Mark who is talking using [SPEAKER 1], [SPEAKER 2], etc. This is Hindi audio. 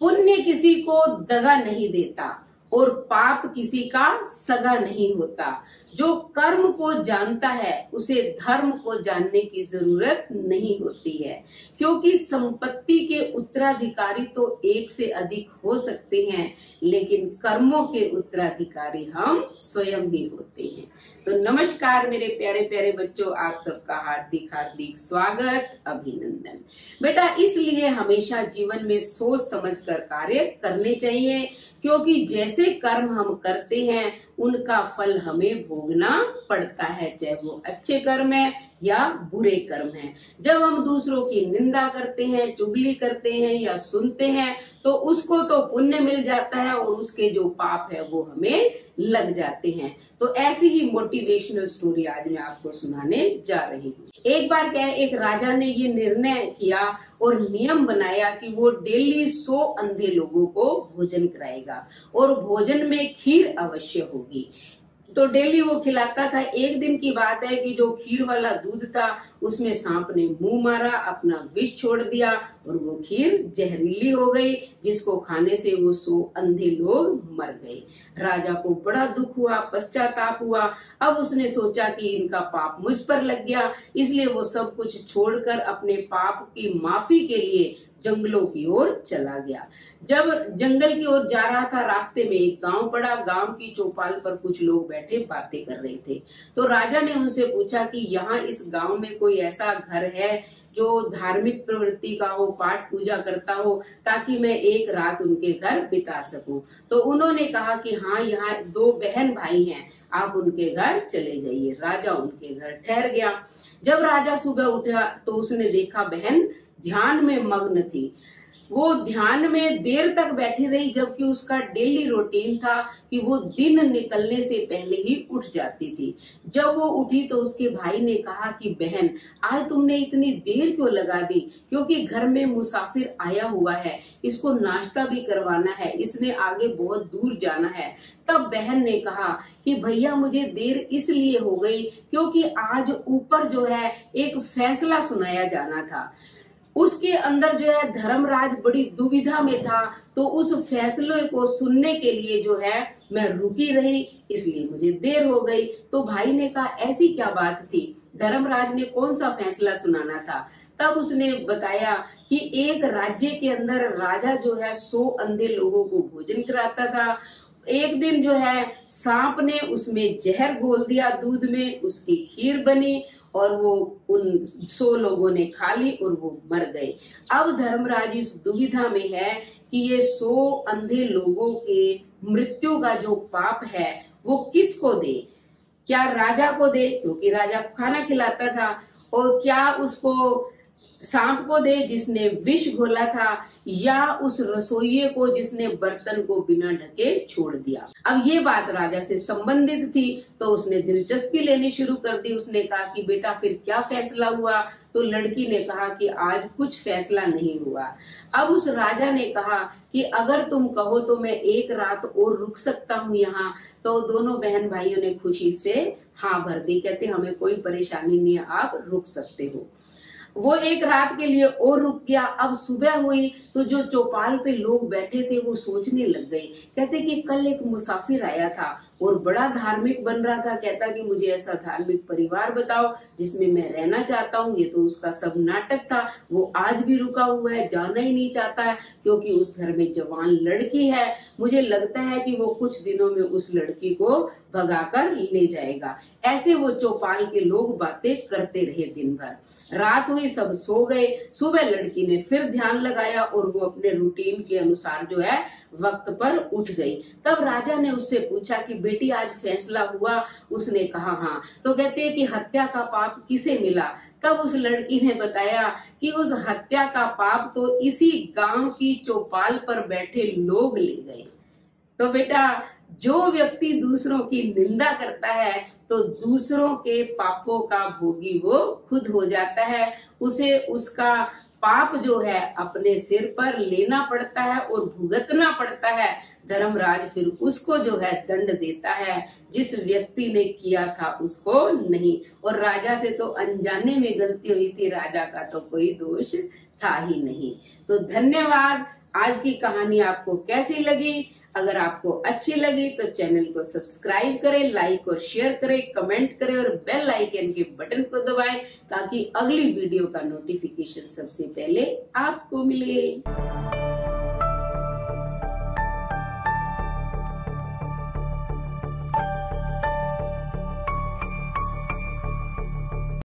[SPEAKER 1] पुण्य किसी को दगा नहीं देता और पाप किसी का सगा नहीं होता। जो कर्म को जानता है उसे धर्म को जानने की जरूरत नहीं होती है, क्योंकि संपत्ति के उत्तराधिकारी तो एक से अधिक हो सकते हैं, लेकिन कर्मों के उत्तराधिकारी हम स्वयं ही होते हैं। तो नमस्कार मेरे प्यारे प्यारे बच्चों, आप सबका हार्दिक हार्दिक स्वागत, अभिनंदन। बेटा, इसलिए हमेशा जीवन में सोच समझकर कार्य करने चाहिए, क्योंकि जैसे कर्म हम करते हैं उनका फल हमें भोगना पड़ता है, चाहे वो अच्छे कर्म है या बुरे कर्म है। जब हम दूसरों की निंदा करते हैं, चुगली करते हैं या सुनते हैं तो उसको तो पुण्य मिल जाता है और उसके जो पाप है वो हमें लग जाते हैं। तो ऐसी ही मोटिवेशनल स्टोरी आज मैं आपको सुनाने जा रही हूँ। एक बार क्या है, एक राजा ने ये निर्णय किया और नियम बनाया कि वो डेली 100 अंधे लोगों को भोजन कराएगा और भोजन में खीर अवश्य होगी। तो डेली वो खिलाता था। एक दिन की बात है कि जो खीर वाला दूध था उसमें सांप ने मुंह मारा, अपना विष छोड़ दिया और वो खीर जहरीली हो गई, जिसको खाने से वो 100 अंधे लोग मर गए। राजा को बड़ा दुख हुआ, पश्चाताप हुआ। अब उसने सोचा कि इनका पाप मुझ पर लग गया, इसलिए वो सब कुछ छोड़कर अपने पाप की माफी के लिए जंगलों की ओर चला गया। जब जंगल की ओर जा रहा था, रास्ते में एक गांव पड़ा। गांव की चौपाल पर कुछ लोग बैठे बातें कर रहे थे। तो राजा ने उनसे पूछा कि यहाँ इस गांव में कोई ऐसा घर है जो धार्मिक प्रवृत्ति का हो, पाठ पूजा करता हो, ताकि मैं एक रात उनके घर बिता सकूं। तो उन्होंने कहा कि हाँ, यहाँ 2 बहन भाई हैं, आप उनके घर चले जाइए। राजा उनके घर ठहर गया। जब राजा सुबह उठा तो उसने देखा बहन ध्यान में मग्न थी। वो ध्यान में देर तक बैठी रही, जबकि उसका डेली रूटीन था कि वो दिन निकलने से पहले ही उठ जाती थी। जब वो उठी तो उसके भाई ने कहा कि बहन, आज तुमने इतनी देर क्यों लगा दी? क्योंकि घर में मुसाफिर आया हुआ है, इसको नाश्ता भी करवाना है, इसने आगे बहुत दूर जाना है। तब बहन ने कहा कि भैया, मुझे देर इसलिए हो गई क्योंकि आज ऊपर जो है एक फैसला सुनाया जाना था। उसके अंदर जो है धर्मराज बड़ी दुविधा में था, तो उस फैसले को सुनने के लिए जो है मैं रुकी रही, इसलिए मुझे देर हो गई। तो भाई ने कहा ऐसी क्या बात थी, धर्मराज ने कौन सा फैसला सुनाना था? तब उसने बताया कि एक राज्य के अंदर राजा जो है 100 अंधे लोगों को भोजन कराता था। एक दिन जो है सांप ने उसमें जहर घोल दिया दूध में, उसकी खीर बनी और वो उन 100 लोगों ने खा ली और वो मर गए। अब धर्मराज इस दुविधा में है कि ये 100 अंधे लोगों के मृत्यु का जो पाप है वो किसको दे? क्या राजा को दे, क्योंकि राजा खाना खिलाता था, और क्या उसको सांप को दे जिसने विष घोला था, या उस रसोइये को जिसने बर्तन को बिना ढके छोड़ दिया? अब ये बात राजा से संबंधित थी, तो उसने दिलचस्पी लेनी शुरू कर दी। उसने कहा कि बेटा फिर क्या फैसला हुआ? तो लड़की ने कहा कि आज कुछ फैसला नहीं हुआ। अब उस राजा ने कहा कि अगर तुम कहो तो मैं एक रात और रुक सकता हूँ यहाँ। तो दोनों बहन भाइयों ने खुशी से हाँ भर दी, कहते हमें कोई परेशानी नहीं है, आप रुक सकते हो। वो एक रात के लिए और रुक गया। अब सुबह हुई तो जो चौपाल पे लोग बैठे थे वो सोचने लग गए। कहते कि कल एक मुसाफिर आया था और बड़ा धार्मिक बन रहा था, कहता कि मुझे ऐसा धार्मिक परिवार बताओ जिसमें मैं रहना चाहता हूँ। ये तो उसका सब नाटक था, वो आज भी रुका हुआ है, जाना ही नहीं चाहता है, क्योंकि उस घर में जवान लड़की है। मुझे लगता है कि वो कुछ दिनों में उस लड़की को भगाकर ले जाएगा। ऐसे वो चौपाल के लोग बातें करते रहे दिन भर। रात हुई, सब सो गए। सुबह लड़की ने फिर ध्यान लगाया और वो अपने रूटीन के अनुसार जो है वक्त पर उठ गई। तब राजा ने उससे पूछा कि बेटी आज फैसला हुआ? उसने कहा हाँ। तो कहते हैं कि हत्या का पाप किसे मिला? तब उस लड़की ने बताया कि उस हत्या का पाप तो इसी गांव की चौपाल पर बैठे लोग ले गए। तो बेटा, जो व्यक्ति दूसरों की निंदा करता है तो दूसरों के पापों का भोगी वो खुद हो जाता है। उसे उसका पाप जो है अपने सिर पर लेना पड़ता है और भुगतना पड़ता है। धर्मराज फिर उसको जो है दंड देता है, जिस व्यक्ति ने किया था उसको नहीं। और राजा से तो अनजाने में गलती हुई थी, राजा का तो कोई दोष था ही नहीं। तो धन्यवाद। आज की कहानी आपको कैसी लगी? अगर आपको अच्छी लगी तो चैनल को सब्सक्राइब करें, लाइक और शेयर करें, कमेंट करें और बेल आइकन के बटन को दबाएं ताकि अगली वीडियो का नोटिफिकेशन सबसे पहले आपको मिले।